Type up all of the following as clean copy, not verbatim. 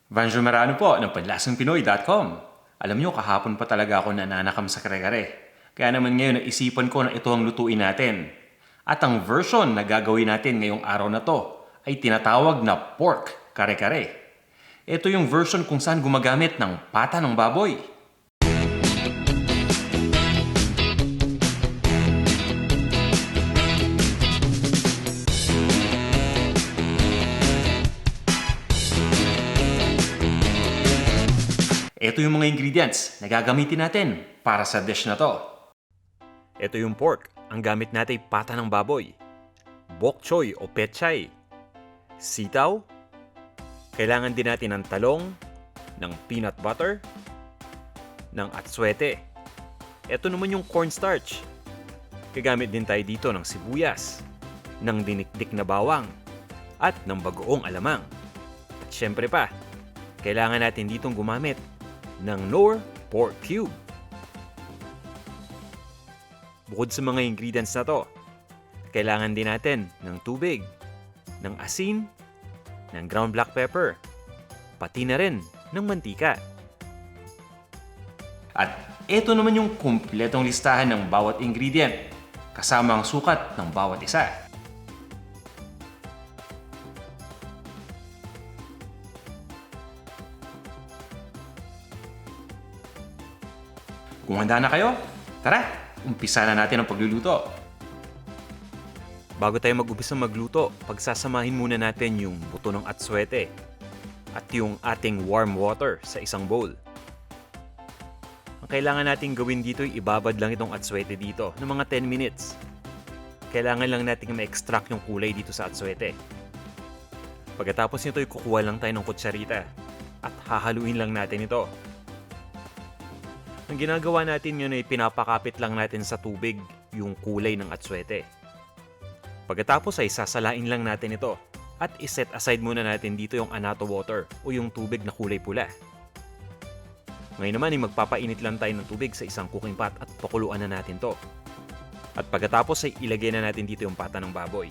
Vanjo Merano po ng PanlasangPinoy.com. Alam nyo, kahapon pa talaga ako nananakam sa kare-kare. Kaya naman ngayon naisipan ko na ito ang lutuin natin. At ang version na gagawin natin ngayong araw na to ay tinatawag na pork kare-kare. Ito yung version kung saan gumagamit ng pata ng baboy. Ito yung mga ingredients na gagamitin natin para sa dish na to. Ito yung pork. Ang gamit natin ay pata ng baboy. Bok choy o pechay. Sitaw. Kailangan din natin ng talong, ng peanut butter, ng atswete. Ito naman yung cornstarch. Gagamit din tayo dito ng sibuyas, ng dinikdik na bawang, at ng bagoong alamang. At syempre pa, kailangan natin ditong gumamit ng Knorr pork cube. Bukod sa mga ingredients na to, kailangan din natin ng tubig, ng asin, ng ground black pepper, pati na rin ng mantika. At ito naman yung kumpletong listahan ng bawat ingredient, kasama ang sukat ng bawat isa. Kung handa na kayo, tara, umpisa na natin ang pagluluto. Bago tayo mag-umpisa magluto, pagsasamahin muna natin yung buto ng atswete at yung ating warm water sa isang bowl. Ang kailangan natin gawin dito ay ibabad lang itong atswete dito ng mga 10 minutes. Kailangan lang natin ma-extract yung kulay dito sa atswete. Pagkatapos nito ay kukuha lang tayo ng kutsarita at hahaluin lang natin ito. Ang ginagawa natin yun ay pinapakapit lang natin sa tubig yung kulay ng atswete. Pagkatapos ay sasalain lang natin ito at iset aside muna natin dito yung annatto water o yung tubig na kulay pula. Ngayon naman ay magpapainit lang tayo ng tubig sa isang cooking pot at pakuluan na natin to. At pagkatapos ay ilagay na natin dito yung pata ng baboy.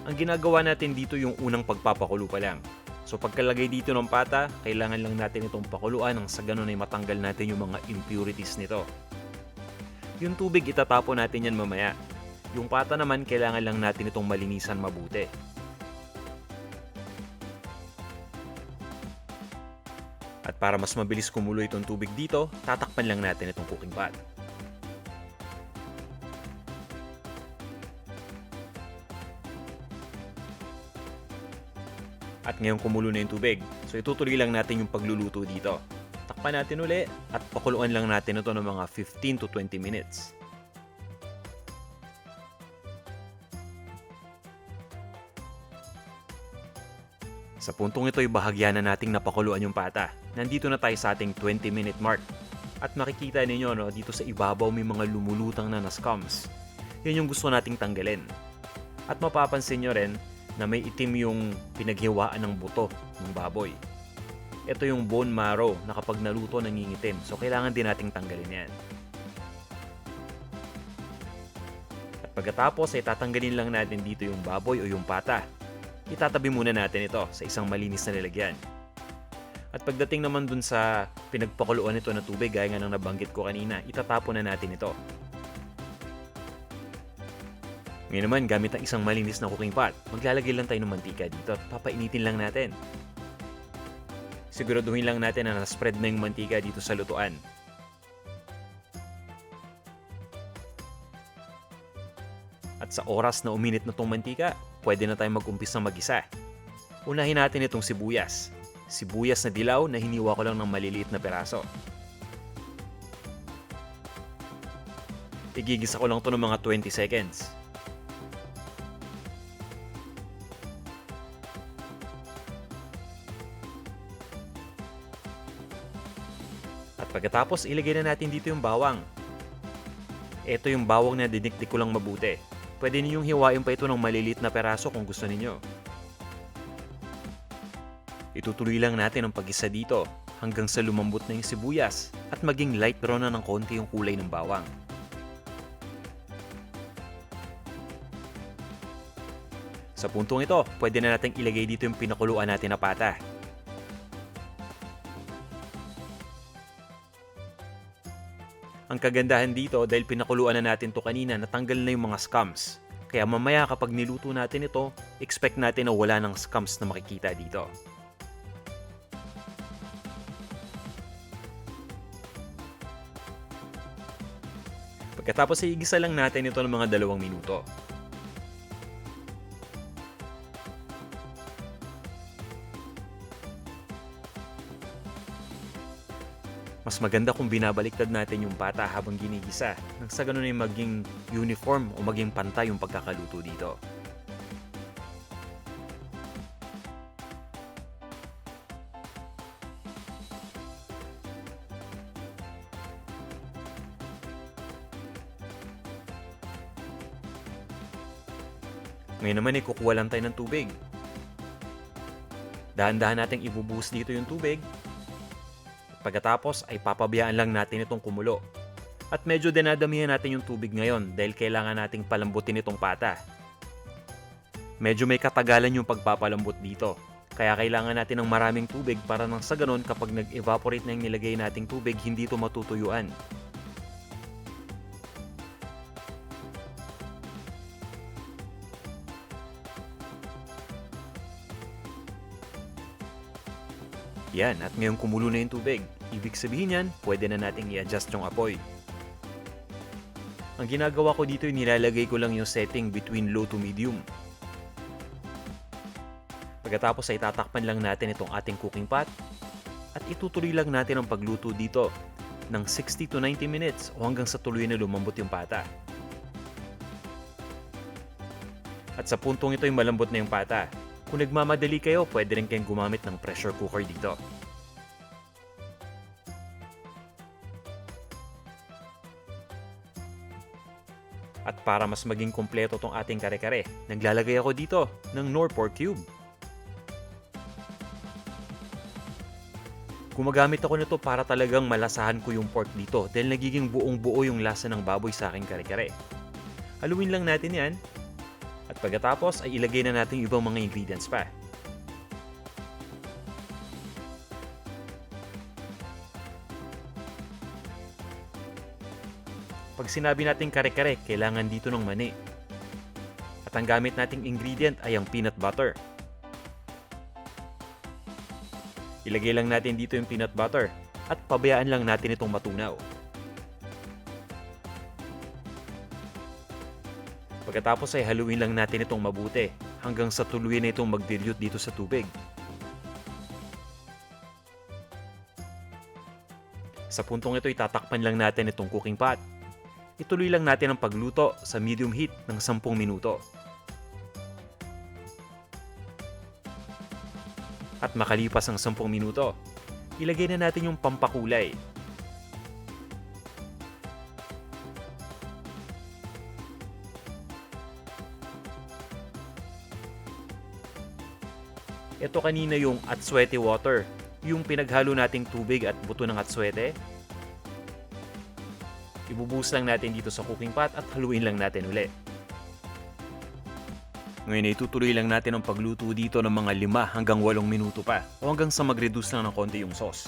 Ang ginagawa natin dito yung unang pagpapakulo pa lang. So pagkalagay dito ng pata, kailangan lang natin itong pakuluan nang sa ganun ay matanggal natin yung mga impurities nito. Yung tubig itatapon natin yan mamaya. Yung pata naman kailangan lang natin itong malinisan mabuti. At para mas mabilis kumulo itong tubig dito, tatakpan lang natin itong cooking pot. At ngayong kumulo na yung tubig, so itutuloy lang natin yung pagluluto dito. Takpan natin uli at pakuluan lang natin ito ng mga 15 to 20 minutes. Sa puntong ito ay bahagyan na nating napakuluan yung pata. Nandito na tayo sa ating 20-minute mark. At makikita ninyo dito sa ibabaw may mga lumulutang na scums. Yan yung gusto nating tanggalin. At mapapansin nyo rin na may itim yung pinaghiwaan ng buto ng baboy. Ito yung bone marrow na kapag naluto nangingitim. So kailangan din nating tanggalin yan. At pagkatapos ay tatanggalin lang natin dito yung baboy o yung pata. Itatabi muna natin ito sa isang malinis na lalagyan. At pagdating naman dun sa pinagpakuluan nito na tubig gaya nga ng nabanggit ko kanina, itatapon na natin ito. Ngayon naman, gamit ang isang malinis na cooking pot, maglalagay lang tayo ng mantika dito at papainitin lang natin. Siguraduhin lang natin na na-spread na yung mantika dito sa lutuan. At sa oras na uminit na itong mantika, pwede na tayong mag-umpisa mag-isa. Unahin natin itong sibuyas. Sibuyas na dilaw na hiniwa ko lang ng maliliit na peraso. Igigisa ko lang ito ng mga 20 seconds. At pagkatapos, ilagay na natin dito yung bawang. Ito yung bawang na dinikdik ko lang mabuti. Pwede ninyong hiwain pa ito ng maliliit na peraso kung gusto ninyo. Itutuloy lang natin ang pag-isa dito hanggang sa lumambot na yung sibuyas at maging light brown na ng konti yung kulay ng bawang. Sa puntong ito, pwede na nating ilagay dito yung pinakuluan natin na pata. Ang kagandahan dito dahil pinakuluan na natin to kanina, natanggal na yung mga scums. Kaya mamaya kapag niluto natin ito, expect natin na wala ng scums na makikita dito. Pagkatapos ay igisa lang natin ito ng mga 2 minuto. Mas maganda kung binabaliktad natin yung pata habang ginigisa nang sa ganun ay maging uniform o maging pantay yung pagkakaluto dito. Ngayon naman ay kukuha lang tayo ng tubig. Dahan-dahan nating ibubuhos dito yung tubig. Pagkatapos ay papabayaan lang natin itong kumulo. At medyo dinadamihan natin yung tubig ngayon dahil kailangan nating palambutin itong pata. Medyo may katagalan yung pagpapalambot dito. Kaya kailangan natin ng maraming tubig para nang sa ganun kapag nag-evaporate na yung nilagay nating tubig, hindi ito matutuyuan. Yan, at ngayong kumulo na yung tubig. Ibig sabihin yan, pwede na nating i-adjust yung apoy. Ang ginagawa ko dito, nilalagay ko lang yung setting between low to medium. Pagkatapos ay tatakpan lang natin itong ating cooking pot at itutuloy lang natin ang pagluto dito ng 60 to 90 minutes o hanggang sa tuluyan na lumambot yung pata. At sa puntong ito ay malambot na yung pata. Kung nagmamadali kayo, pwede rin kayong gumamit ng pressure cooker dito. At para mas maging kompleto tong ating kare-kare, naglalagay ako dito ng Knorr pork cube. Gumagamit ako nito para talagang malasahan ko yung pork dito dahil nagiging buong-buo yung lasa ng baboy sa aking kare-kare. Haluin lang natin yan. At pagkatapos ay ilagay na natin yung ibang mga ingredients pa. Pag sinabi natin kare-kare, kailangan dito ng mani. At ang gamit nating ingredient ay ang peanut butter. Ilagay lang natin dito yung peanut butter at pabayaan lang natin itong matunaw. Pagkatapos ay haluin lang natin itong mabuti hanggang sa tuluyan na itong mag-dilute dito sa tubig. Sa puntong ito, itatakpan lang natin itong cooking pot. Ituloy lang natin ang pagluto sa medium heat ng 10 minuto. At makalipas ang 10 minuto, ilagay na natin yung pampakulay. Ito kanina yung atswete water, yung pinaghalo nating tubig at buto ng atswete. Ibubuhos lang natin dito sa cooking pot at haluin lang natin ulit. Ngayon ay tutuloy lang natin ang pagluto dito ng mga 5 hanggang 8 minuto pa o hanggang sa mag-reduce lang ng konti yung sauce.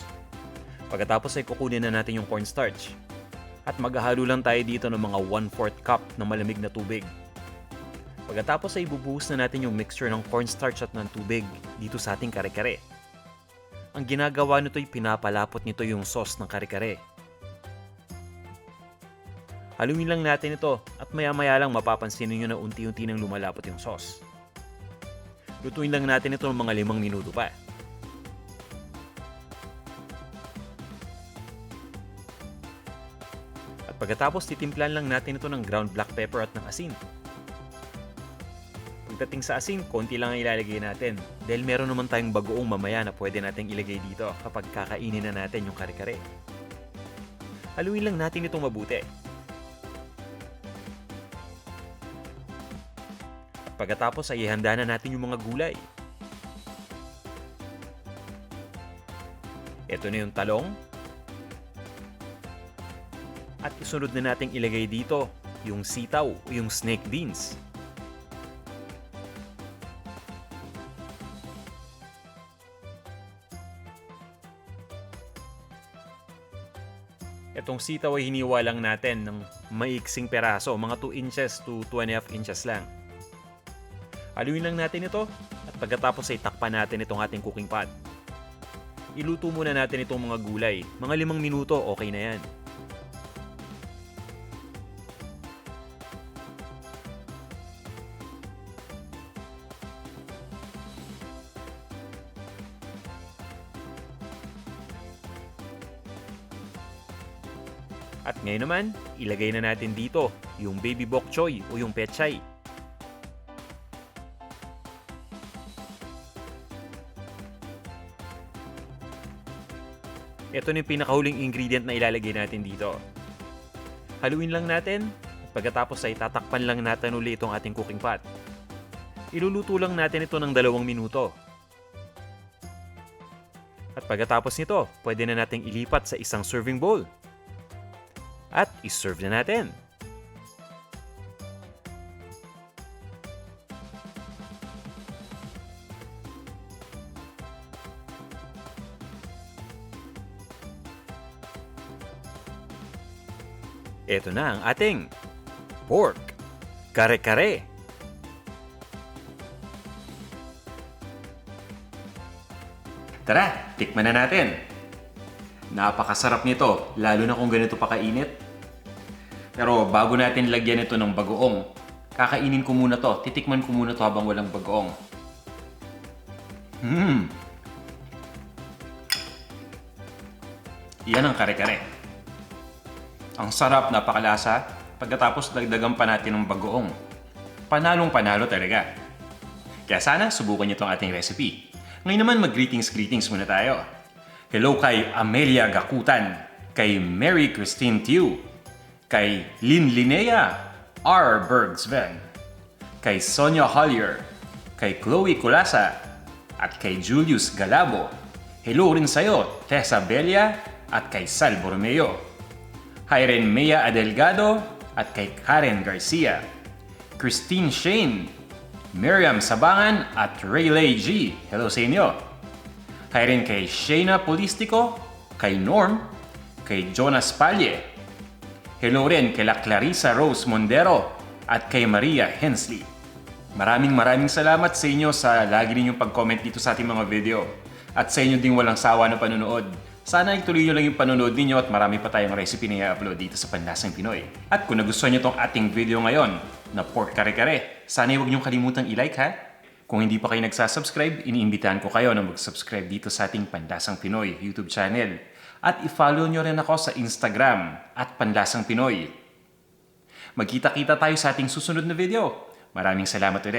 Pagkatapos ay kukunin na natin yung cornstarch. At maghahalo lang tayo dito ng mga 1/4 cup na malamig na tubig. Pagkatapos ay ibubuhos na natin yung mixture ng cornstarch at ng tubig dito sa ating kare-kare. Ang ginagawa nito ay pinapalapot nito yung sauce ng kare-kare. Haluin lang natin ito at maya-maya lang mapapansin niyo na unti-unti nang lumalapot yung sauce. Lutuin lang natin ito ng mga 5 minuto pa. At pagkatapos titimplan lang natin ito ng ground black pepper at ng asin. Pagdating sa asin, konti lang ang ilalagay natin dahil meron naman tayong bagoong mamaya na pwede nating ilagay dito kapag kakainin na natin yung kare-kare. Haluin lang natin itong mabuti. At pagkatapos ay ihanda na natin yung mga gulay. Ito na yung talong. At isunod na nating ilagay dito yung sitaw o yung snake beans. Itong sitaw ay hiniwa lang natin ng maiksing peraso, mga 2 inches to 2.5 inches lang. Haluin lang natin ito at pagkatapos ay takpan natin itong ating cooking pot. Iluto muna natin itong mga gulay. Mga 5 minuto, okay na yan. At ngayon naman, ilagay na natin dito yung baby bok choy o yung pechay. Ito na yung pinakahuling ingredient na ilalagay natin dito. Haluin lang natin, pagkatapos ay tatakpan lang natin ulit itong ating cooking pot. Iluluto lang natin ito ng 2 minuto. At pagkatapos nito, pwede na nating ilipat sa isang serving bowl. At iserve na natin. Ito na ang ating pork kare-kare. Tara, tikman na natin. Napakasarap nito, lalo na kung ganito pa kainit. Pero bago natin lagyan ito ng bagoong, kakainin ko muna to, titikman ko muna to habang walang bagoong. Yan ang kare-kare. Ang sarap, napakalasa. Pagkatapos dagdagan pa natin ng bagoong. Panalong panalo talaga. Kaya sana subukan niyo itong ating recipe. Ngayon naman mag-greetings muna tayo. Hello kay Amelia Gakutan, kay Mary Christine Tiu, kay Lynn Linnea R. Bergsven, kay Sonia Hollier, kay Chloe Culasa, at kay Julius Galabo. Hello rin sa'yo, Tessa Belia, at kay Sal Borromeo. Hi rin Mea Adelgado at kay Karen Garcia, Christine Shane, Miriam Sabangan at Raylay G. Hello sa inyo. Hi rin kay Shayna Polistico, kay Norm, kay Jonas Palye. Hello rin kay Clarissa Rose Mondero at kay Maria Hensley. Maraming salamat sa inyo sa lagi ninyong pag-comment dito sa ating mga video at sa inyo ding walang sawa na panonood. Sana ituloy nyo lang yung panonood ninyo at marami pa tayong recipe na i-upload dito sa Panlasang Pinoy. At kung nagustuhan nyo tong ating video ngayon na pork kare-kare, sana huwag nyo kalimutang i-like ha. Kung hindi pa kayo nagsasubscribe, iniimbitahan ko kayo na mag-subscribe dito sa ating Panlasang Pinoy YouTube channel. At i-follow nyo rin ako sa Instagram at Panlasang Pinoy. Magkita-kita tayo sa ating susunod na video. Maraming salamat ulit.